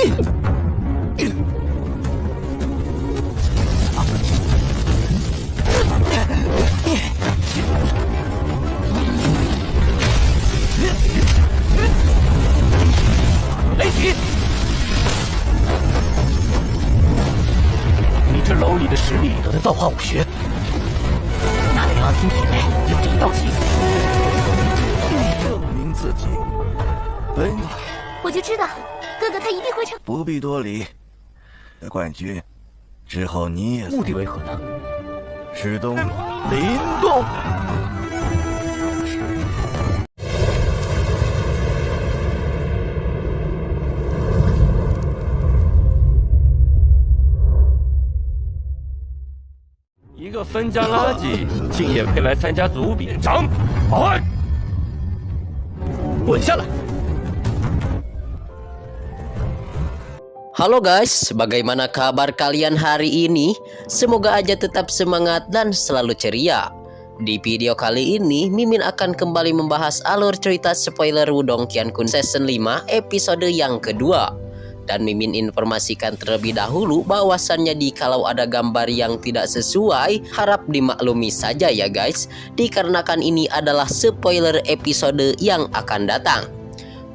雷霆，你这蝼蚁的实力都在造化武学，那雷阿汀体内有着一道气，证明自己。我就知道，哥哥他一定会成。不必多礼，冠军，之后你也目的为何呢？始终灵动。一个分家垃圾，竟也配来参加组比？长，快滚下来！ Halo guys, bagaimana kabar kalian hari ini? Semoga aja tetap semangat dan selalu ceria. Di video kali ini, Mimin akan kembali membahas alur cerita spoiler Wudong Qiankun Season 5 episode yang kedua. Dan Mimin informasikan terlebih dahulu bahwasannya kalau ada gambar yang tidak sesuai, harap dimaklumi saja ya guys. Dikarenakan ini adalah spoiler episode yang akan datang.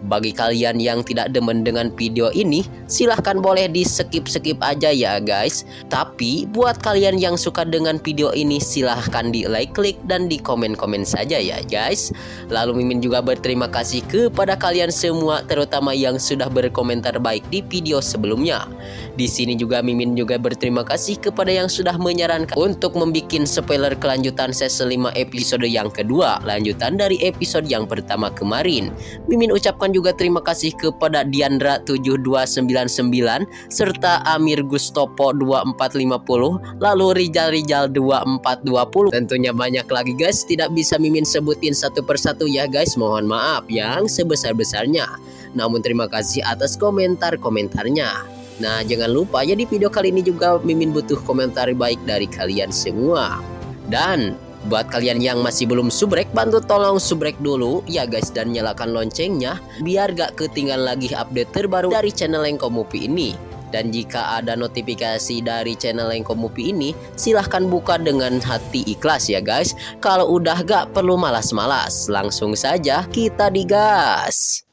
Bagi kalian yang tidak demen dengan video ini, silahkan boleh di skip aja ya guys. Tapi buat kalian yang suka dengan video ini, silahkan di like, klik, dan di komen saja ya guys. Lalu Mimin juga berterima kasih kepada kalian semua, terutama yang sudah berkomentar baik di video sebelumnya. Di sini juga Mimin juga berterima kasih kepada yang sudah menyarankan untuk membuat spoiler kelanjutan season 5 episode yang kedua, lanjutan dari episode yang pertama kemarin. Mimin ucapkan juga terima kasih kepada Diandra 7299 serta Amir Gustopo 2450, lalu Rijal 2420. Tentunya banyak lagi guys, tidak bisa Mimin sebutin satu persatu ya guys, mohon maaf yang sebesar-besarnya. Namun terima kasih atas komentarnya. Nah, jangan lupa ya, di video kali ini juga Mimin butuh komentar baik dari kalian semua. Dan buat kalian yang masih belum subrek, bantu tolong subrek dulu ya guys, dan nyalakan loncengnya biar gak ketinggalan lagi update terbaru dari channel Lengko Movie ini. Dan jika ada notifikasi dari channel Lengko Movie ini, silahkan buka dengan hati ikhlas ya guys. Kalau udah gak perlu malas-malas, langsung saja kita digas.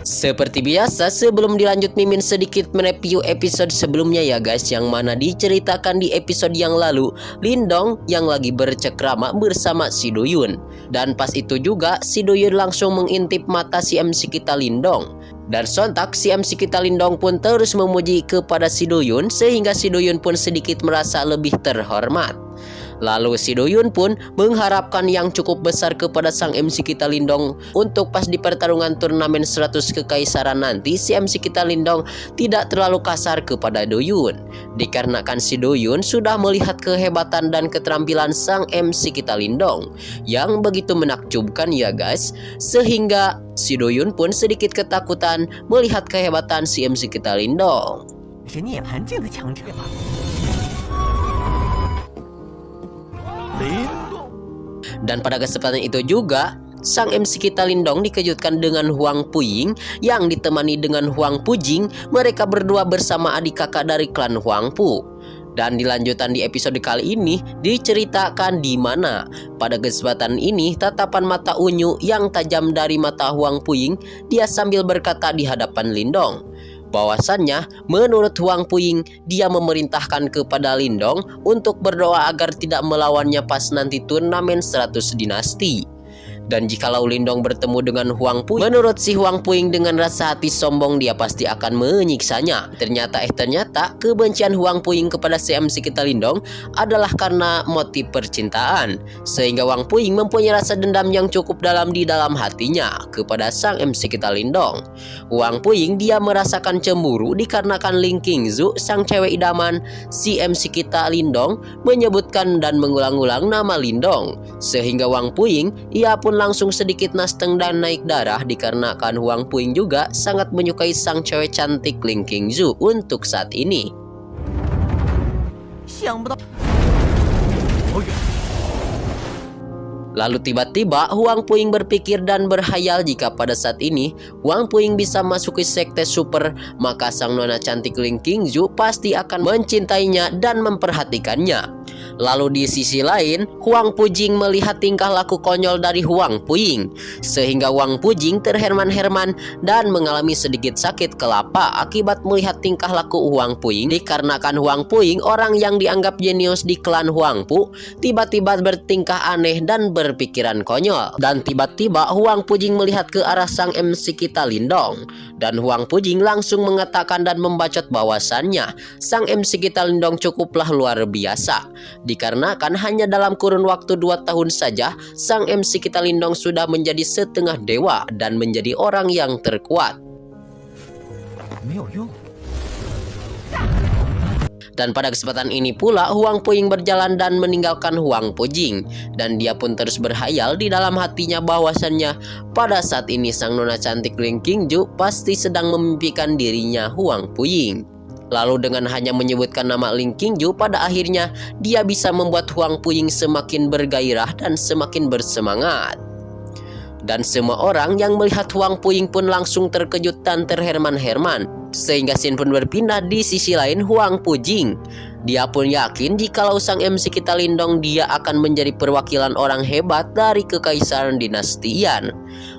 Seperti biasa, sebelum dilanjut Mimin sedikit mereview episode sebelumnya ya guys, yang mana diceritakan di episode yang lalu Lindong yang lagi bercekrama bersama si Doyun. Dan pas itu juga si Doyun langsung mengintip mata si MC kita Lindong. Dan sontak si MC kita Lindong pun terus memuji kepada si Doyun, sehingga si Doyun pun sedikit merasa lebih terhormat. Lalu si Doyun pun mengharapkan yang cukup besar kepada sang MC kita Lindong untuk pas di pertarungan turnamen 100 kekaisaran nanti si MC kita Lindong tidak terlalu kasar kepada Doyun. Dikarenakan si Doyun sudah melihat kehebatan dan keterampilan sang MC kita Lindong yang begitu menakjubkan ya guys, sehingga si Doyun pun sedikit ketakutan melihat kehebatan si MC kita Lindong. Dan pada kesempatan itu juga sang MC kita Lindong dikejutkan dengan Huang Puying yang ditemani dengan Huang Pujing. Mereka berdua bersama adik kakak dari klan Huang Pu. Dan di lanjutan di episode kali ini diceritakan di mana pada kesempatan ini tatapan mata unyu yang tajam dari mata Huang Puying, dia sambil berkata di hadapan Lindong bahwasannya menurut Huang Puying dia memerintahkan kepada Lindong untuk berdoa agar tidak melawannya pas nanti turnamen 100 dinasti. Dan jikalau Lindong bertemu dengan Huang Puying, menurut si Huang Puying dengan rasa hati sombong dia pasti akan menyiksanya. Ternyata kebencian Huang Puying kepada si MC kita Lindong adalah karena motif percintaan, sehingga Huang Puying mempunyai rasa dendam yang cukup dalam di dalam hatinya kepada sang MC kita Lindong. Huang Puying dia merasakan cemburu dikarenakan Ling Qingzu, sang cewek idaman si MC kita Lindong, menyebutkan dan mengulang-ulang nama Lindong, sehingga Huang Puying ia pun langsung sedikit nasteng dan naik darah dikarenakan Huang Puying juga sangat menyukai sang cewek cantik Ling Qingzu untuk saat ini. Lalu tiba-tiba Huang Puing berpikir dan berhayal jika pada saat ini Huang Puing bisa masuk ke sekte super, maka sang nona cantik Ling Qingju pasti akan mencintainya dan memperhatikannya. Lalu di sisi lain, Huang Pujing melihat tingkah laku konyol dari Huang Puing, sehingga Huang Pujing terherman-herman dan mengalami sedikit sakit kelapa akibat melihat tingkah laku Huang Puing. Dikarenakan Huang Puing orang yang dianggap jenius di klan Huang Pu, tiba-tiba bertingkah aneh dan berpikiran konyol. Dan tiba-tiba Huang Pujing melihat ke arah sang MC kita Lindong, dan Huang Pujing langsung mengatakan dan membacot bahwasannya sang MC kita Lindong cukuplah luar biasa. Dikarenakan hanya dalam kurun waktu 2 tahun saja, sang MC kita Lindong sudah menjadi setengah dewa dan menjadi orang yang terkuat. Dan pada kesempatan ini pula Huang Puing berjalan dan meninggalkan Huang Pujing, dan dia pun terus berhayal di dalam hatinya bahwasannya pada saat ini sang nona cantik Ling Qingju pasti sedang memimpikan dirinya Huang Puing. Lalu dengan hanya menyebutkan nama Ling Qingju, pada akhirnya dia bisa membuat Huang Puing semakin bergairah dan semakin bersemangat. Dan semua orang yang melihat Huang Puing pun langsung terkejut dan terherman-herman. Sehingga scene pun berpindah di sisi lain Huang Pujing. Dia pun yakin jikalau sang MC kita Lindong dia akan menjadi perwakilan orang hebat dari kekaisaran dinasti Yan.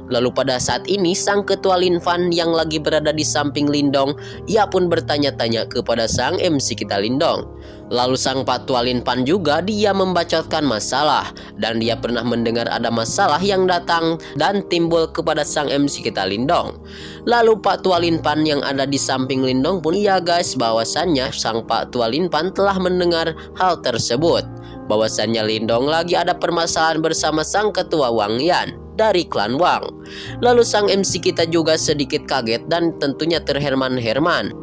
Lalu pada saat ini sang ketua Lin Fan yang lagi berada di samping Lindong, ia pun bertanya-tanya kepada sang MC kita Lindong. Lalu sang Pak Tua Lin Fan juga dia membacotkan masalah, dan dia pernah mendengar ada masalah yang datang dan timbul kepada sang MC kita Lindong. Lalu Pak Tua Lin Fan yang ada di samping Lindong pun iya guys, bahwasannya sang Pak Tua Lin Fan telah mendengar hal tersebut, bahwasannya Lindong lagi ada permasalahan bersama sang ketua Wang Yan dari klan Wang. Lalu sang MC kita juga sedikit kaget dan tentunya terherman-herman.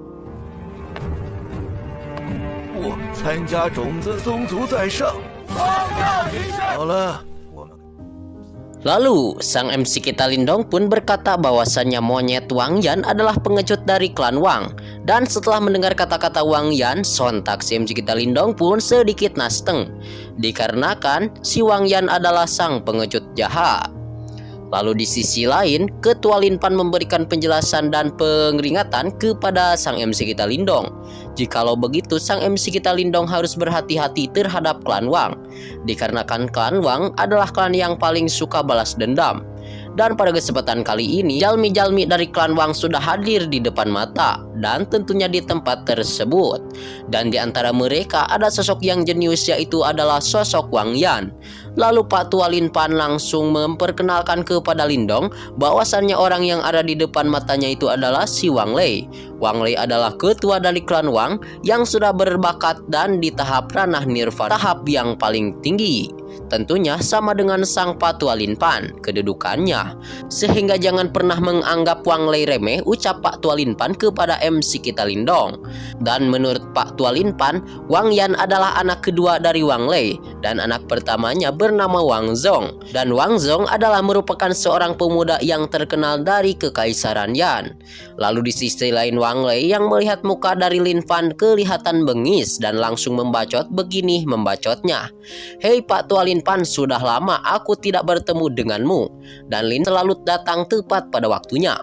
Lalu sang MC kita Lindong pun berkata bahwasannya monyet Wang Yan adalah pengecut dari klan Wang. Dan setelah mendengar kata-kata Wang Yan, sontak si MC kita Lindong pun sedikit nasteng, dikarenakan si Wang Yan adalah sang pengecut jahat. Lalu di sisi lain, Ketua Lin Fan memberikan penjelasan dan peringatan kepada sang MC kita Lindong. Jikalau begitu, sang MC kita Lindong harus berhati-hati terhadap klan Wang, dikarenakan klan Wang adalah klan yang paling suka balas dendam. Dan pada kesempatan kali ini, jalmi-jalmi dari klan Wang sudah hadir di depan mata dan tentunya di tempat tersebut. Dan di antara mereka ada sosok yang jenius, yaitu adalah sosok Wang Yan. Lalu Pak Tua Lin Fan langsung memperkenalkan kepada Lindong bahwasannya orang yang ada di depan matanya itu adalah si Wang Lei. Wang Lei adalah ketua dari klan Wang yang sudah berbakat dan di tahap ranah nirvana, tahap yang paling tinggi. Tentunya sama dengan sang Pak Tua Lin Fan kedudukannya. Sehingga jangan pernah menganggap Wang Lei remeh, ucap Pak Tua Lin Fan kepada MC kita Lindong. Dan menurut Pak Tua Lin Fan, Wang Yan adalah anak kedua dari Wang Lei, dan anak pertamanya bernama Wang Zong. Dan Wang Zong adalah merupakan seorang pemuda yang terkenal dari kekaisaran Yan. Lalu di sisi lain Wang Lei yang melihat muka dari Lin Fan kelihatan bengis dan langsung membacot begini membacotnya. "Hei Pak Tua Lin Fan, sudah lama aku tidak bertemu denganmu." Dan Lin selalu datang tepat pada waktunya.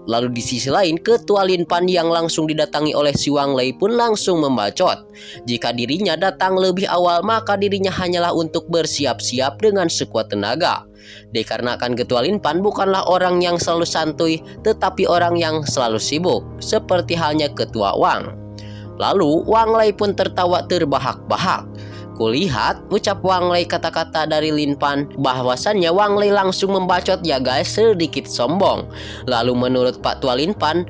Lalu di sisi lain, Ketua Lin Fan yang langsung didatangi oleh si Wang Lei pun langsung membacot. Jika dirinya datang lebih awal, maka dirinya hanyalah untuk bersiap-siap dengan sekuat tenaga. Dikarenakan Ketua Lin Fan bukanlah orang yang selalu santuy, tetapi orang yang selalu sibuk, seperti halnya Ketua Wang. Lalu Wang Lei pun tertawa terbahak-bahak. Kulihat ucap Wang Lei kata-kata dari Lin Fan bahwasannya Wang Lei langsung membacot ya guys, sedikit sombong. Lalu menurut Pak Tua Lin Fan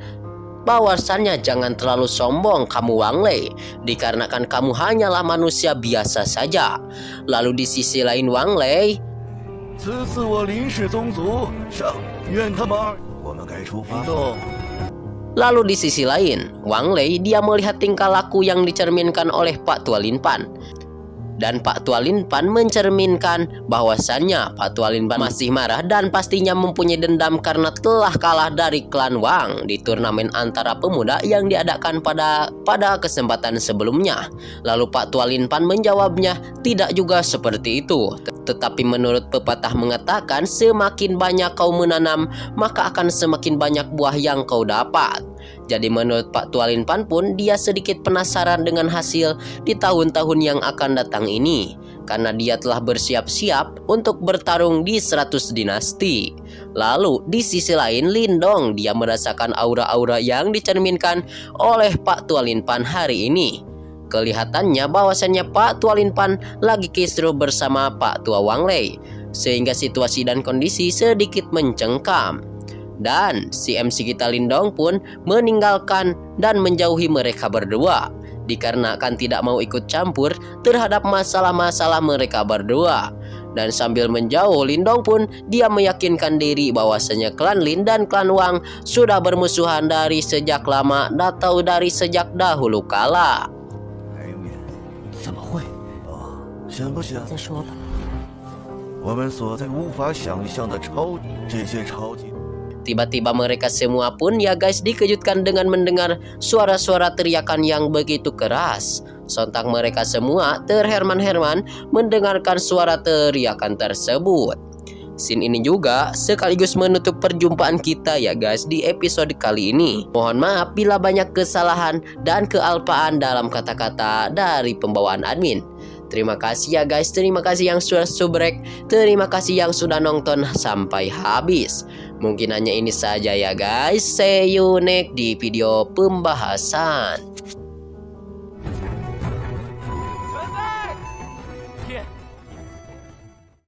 bahwasannya jangan terlalu sombong kamu Wang Lei, dikarenakan kamu hanyalah manusia biasa saja. Lalu di sisi lain Wang Lei, lalu di sisi lain Wang Lei dia melihat tingkah laku yang dicerminkan oleh Pak Tua Lin Fan. Dan Pak Tua Lin Fan mencerminkan bahwasannya Pak Tua Lin Fan masih marah dan pastinya mempunyai dendam karena telah kalah dari klan Wang di turnamen antara pemuda yang diadakan pada kesempatan sebelumnya. Lalu Pak Tua Lin Fan menjawabnya tidak juga seperti itu. Tetapi menurut pepatah mengatakan semakin banyak kau menanam maka akan semakin banyak buah yang kau dapat. Jadi menurut Pak Tua Lin Pan pun dia sedikit penasaran dengan hasil di tahun-tahun yang akan datang ini, karena dia telah bersiap-siap untuk bertarung di 100 dinasti. Lalu di sisi lain Lindong dia merasakan aura-aura yang dicerminkan oleh Pak Tua Lin Pan hari ini. Kelihatannya bahwasannya Pak Tua Lin Pan lagi kisruh bersama Pak Tua Wang Lei, sehingga situasi dan kondisi sedikit mencengkam. Dan si MC kita Lindong pun meninggalkan dan menjauhi mereka berdua, dikarenakan tidak mau ikut campur terhadap masalah-masalah mereka berdua. Dan sambil menjauh, Lindong pun dia meyakinkan diri bahwasanya klan Lin dan klan Wang sudah bermusuhan dari sejak lama atau dari sejak dahulu kala. 怎么会？行不行？再说吧。我们所在无法想象的这些超级。 Tiba-tiba mereka semua pun ya guys dikejutkan dengan mendengar suara-suara teriakan yang begitu keras. Sontak mereka semua terherman-herman mendengarkan suara teriakan tersebut. Scene ini juga sekaligus menutup perjumpaan kita ya guys di episode kali ini. Mohon maaf bila banyak kesalahan dan kealpaan dalam kata-kata dari pembawaan admin. Terima kasih ya guys, terima kasih yang sudah subrek, terima kasih yang sudah nonton sampai habis. Mungkin hanya ini saja ya guys, see you next di video pembahasan.